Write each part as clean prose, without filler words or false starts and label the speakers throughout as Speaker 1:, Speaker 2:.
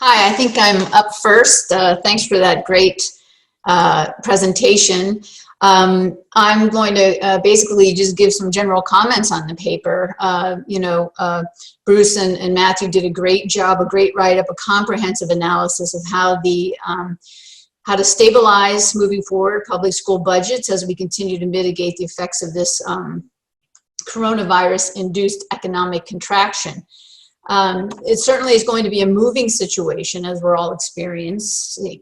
Speaker 1: Hi, I think I'm up first. Thanks for that great presentation. I'm going to basically just give some general comments on the paper. Bruce and Matthew did a great job, a great write-up, a comprehensive analysis of how to stabilize moving forward public school budgets as we continue to mitigate the effects of this coronavirus-induced economic contraction. It certainly is going to be a moving situation as we're all experiencing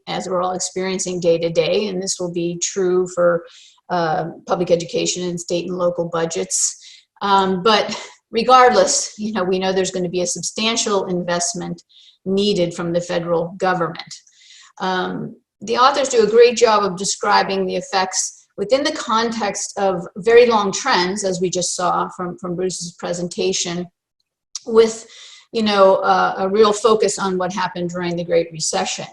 Speaker 1: day to day, and this will be true for public education and state and local budgets. But regardless, we know there's going to be a substantial investment needed from the federal government. The authors do a great job of describing the effects within the context of very long trends, as we just saw from Bruce's presentation, with a real focus on what happened during the Great Recession.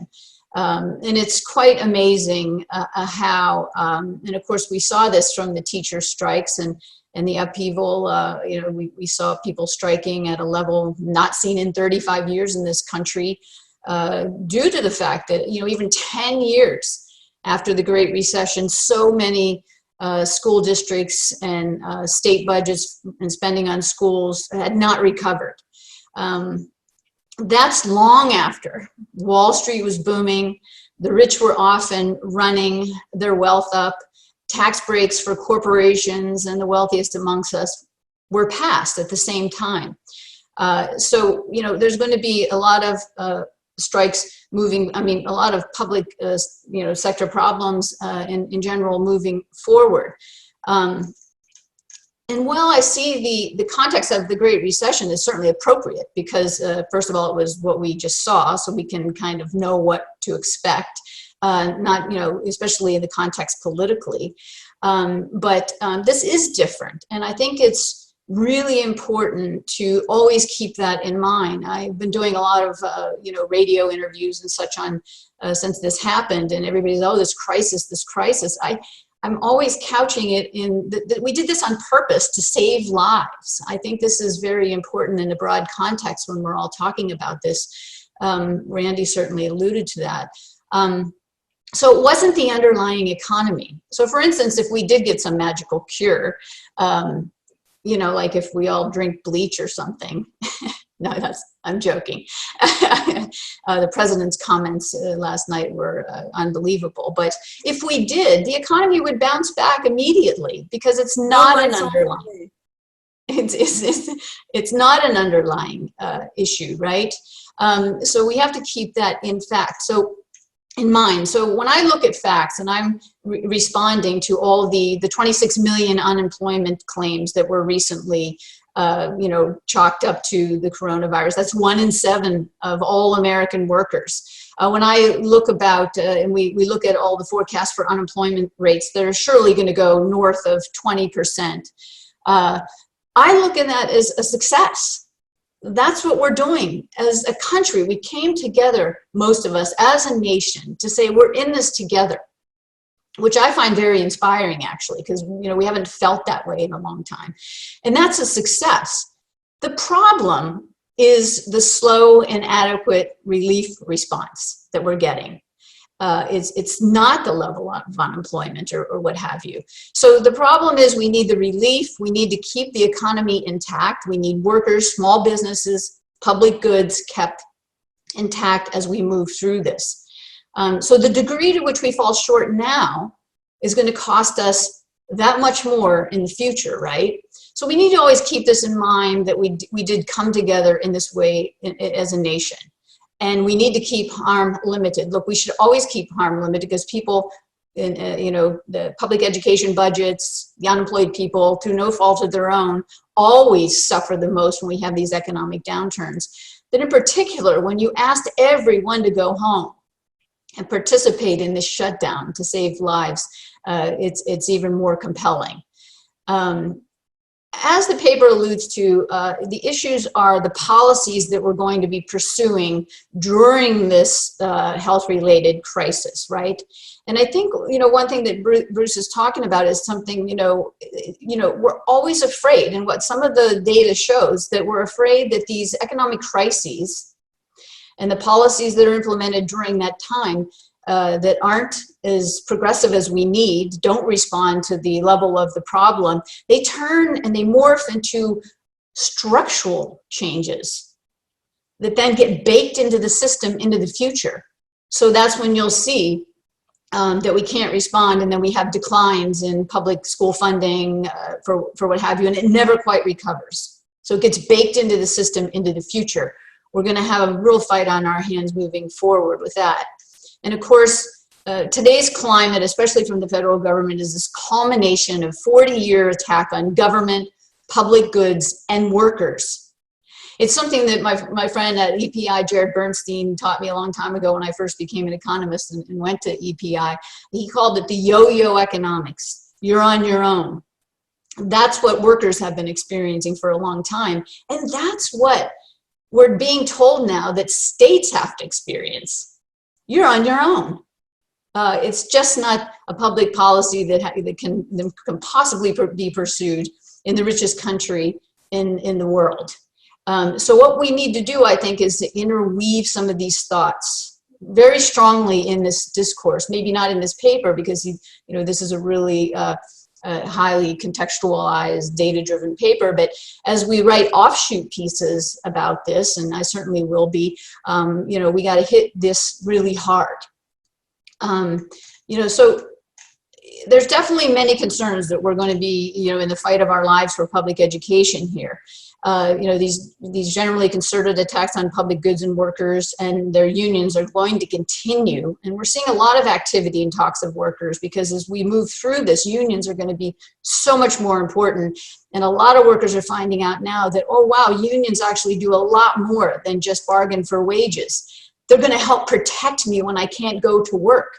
Speaker 1: And it's quite amazing how, and of course we saw this from the teacher strikes and the upheaval. We saw people striking at a level not seen in 35 years in this country, due to the fact that, even 10 years after the Great Recession, so many school districts and state budgets and spending on schools had not recovered. That's long after Wall Street was booming, the rich were often running their wealth up, tax breaks for corporations and the wealthiest amongst us were passed at the same time. So there's going to be a lot of strikes moving, a lot of public sector problems in general moving forward. And while I see the context of the Great Recession is certainly appropriate because, first of all, it was what we just saw, so we can kind of know what to expect, especially in the context politically. But this is different, and I think it's really important to always keep that in mind. I've been doing a lot of, radio interviews and such on since this happened, and everybody's, oh, this crisis. I'm always couching it in that we did this on purpose to save lives. I think this is very important in the broad context when we're all talking about this. Randy certainly alluded to that. So it wasn't the underlying economy. So for instance, if we did get some magical cure, like if we all drink bleach or something, no, I'm joking. The president's comments last night were unbelievable. But if we did, the economy would bounce back immediately because it's not an underlying. It's not an underlying issue, right? So we have to keep that in mind. So when I look at facts and I'm responding to all the 26 million unemployment claims that were recently chalked up to the coronavirus. That's 1 in 7 of all American workers. When I look about, and we look at all the forecasts for unemployment rates, that are surely going to go north of 20%. I look at that as a success. That's what we're doing as a country. We came together, most of us, as a nation, to say we're in this together, which I find very inspiring, actually, because we haven't felt that way in a long time. And that's a success. The problem is the slow and inadequate relief response that we're getting. It's not the level of unemployment or what have you. So the problem is we need the relief. We need to keep the economy intact. We need workers, small businesses, public goods kept intact as we move through this. So the degree to which we fall short now is going to cost us that much more in the future, right? So we need to always keep this in mind that we did come together in this way as a nation. And we need to keep harm limited. Look, we should always keep harm limited because people in, the public education budgets, the unemployed people, through no fault of their own, always suffer the most when we have these economic downturns. But in particular, when you asked everyone to go home and participate in this shutdown to save lives, it's even more compelling. As the paper alludes to, the issues are the policies that we're going to be pursuing during this health-related crisis, right? And I think, one thing that Bruce is talking about is something, we're always afraid, and what some of the data shows, that we're afraid that these economic crises And the policies that are implemented during that time that aren't as progressive as we need, don't respond to the level of the problem, they turn and they morph into structural changes that then get baked into the system into the future. So that's when you'll see that we can't respond, and then we have declines in public school funding for what have you, and it never quite recovers. So it gets baked into the system into the future. We're going to have a real fight on our hands moving forward with that. And of course, today's climate, especially from the federal government, is this culmination of 40-year attack on government, public goods, and workers. It's something that my friend at EPI, Jared Bernstein, taught me a long time ago when I first became an economist and went to EPI. He called it the yo-yo economics. You're on your own. That's what workers have been experiencing for a long time. And that's what we're being told now that states have to experience. You're on your own. It's just not a public policy that can possibly be pursued in the richest country in the world. So what we need to do, I think, is to interweave some of these thoughts very strongly in this discourse. Maybe not in this paper, because this is a really highly contextualized, data-driven paper. But as we write offshoot pieces about this, and I certainly will be, we got to hit this really hard. So there's definitely many concerns that we're going to be, in the fight of our lives for public education here. These generally concerted attacks on public goods and workers and their unions are going to continue. And we're seeing a lot of activity in talks of workers, because as we move through this, unions are going to be so much more important. And a lot of workers are finding out now that, oh, wow, unions actually do a lot more than just bargain for wages. They're going to help protect me when I can't go to work.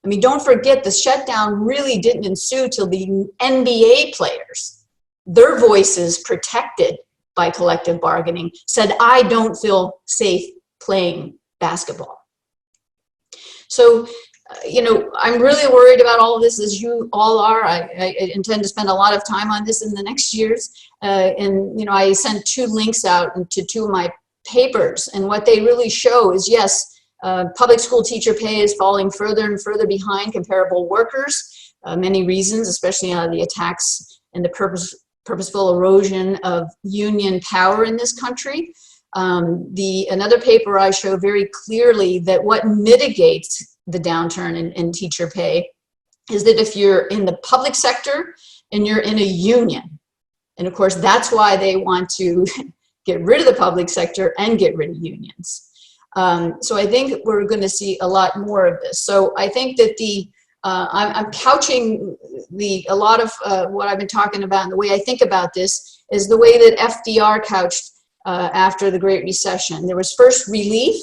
Speaker 1: I mean, don't forget, the shutdown really didn't ensue till the NBA players, their voices protected by collective bargaining, said, I don't feel safe playing basketball. So, I'm really worried about all of this, as you all are. I intend to spend a lot of time on this in the next years. I sent 2 links out to 2 of my papers, and what they really show is, yes, public school teacher pay is falling further and further behind comparable workers. Many reasons, especially the attacks and the purposeful erosion of union power in this country. Another paper I show very clearly that what mitigates the downturn in teacher pay is that if you're in the public sector and you're in a union, and of course that's why they want to get rid of the public sector and get rid of unions. So I think we're going to see a lot more of this. So I think that I'm couching a lot of what I've been talking about, and the way I think about this is the way that FDR couched after the Great Recession. There was first relief,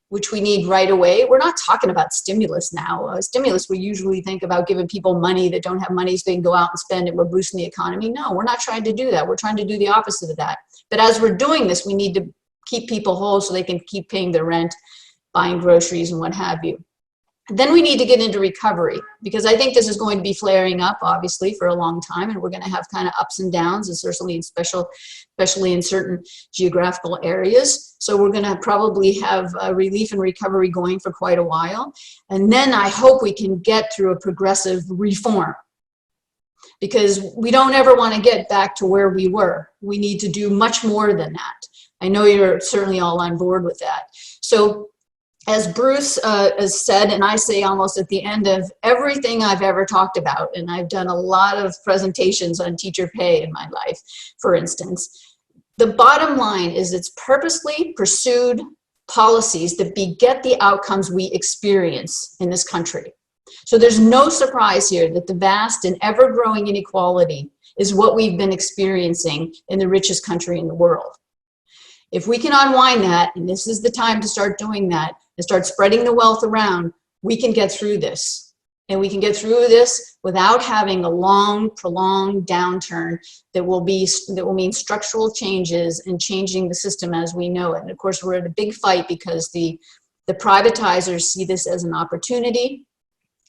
Speaker 1: which we need right away. We're not talking about stimulus now. Stimulus, we usually think about giving people money that don't have money so they can go out and spend, and we're boosting the economy. No, we're not trying to do that. We're trying to do the opposite of that. But as we're doing this, we need to keep people whole so they can keep paying their rent, buying groceries, and what have you. Then we need to get into recovery, because I think this is going to be flaring up, obviously, for a long time, and we're going to have kind of ups and downs, especially in certain geographical areas. So we're going to probably have relief and recovery going for quite a while. And then I hope we can get through a progressive reform, because we don't ever want to get back to where we were. We need to do much more than that. I know you're certainly all on board with that. So as Bruce has said, and I say almost at the end of everything I've ever talked about, and I've done a lot of presentations on teacher pay in my life, for instance, the bottom line is it's purposely pursued policies that beget the outcomes we experience in this country. So there's no surprise here that the vast and ever-growing inequality is what we've been experiencing in the richest country in the world. If we can unwind that, and this is the time to start doing that, and start spreading the wealth around, we can get through this. And we can get through this without having a long, prolonged downturn that will mean structural changes and changing the system as we know it. And of course, we're in a big fight because the privatizers see this as an opportunity.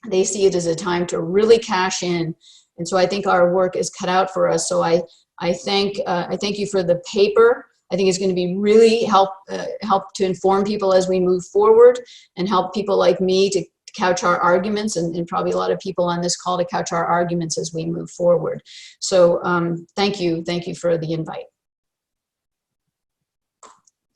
Speaker 1: They see it as a time to really cash in. And so I think our work is cut out for us. So I thank you for the paper. I think is going to be really help to inform people as we move forward, and help people like me to couch our arguments, and probably a lot of people on this call to couch our arguments as we move forward. So thank you for the invite.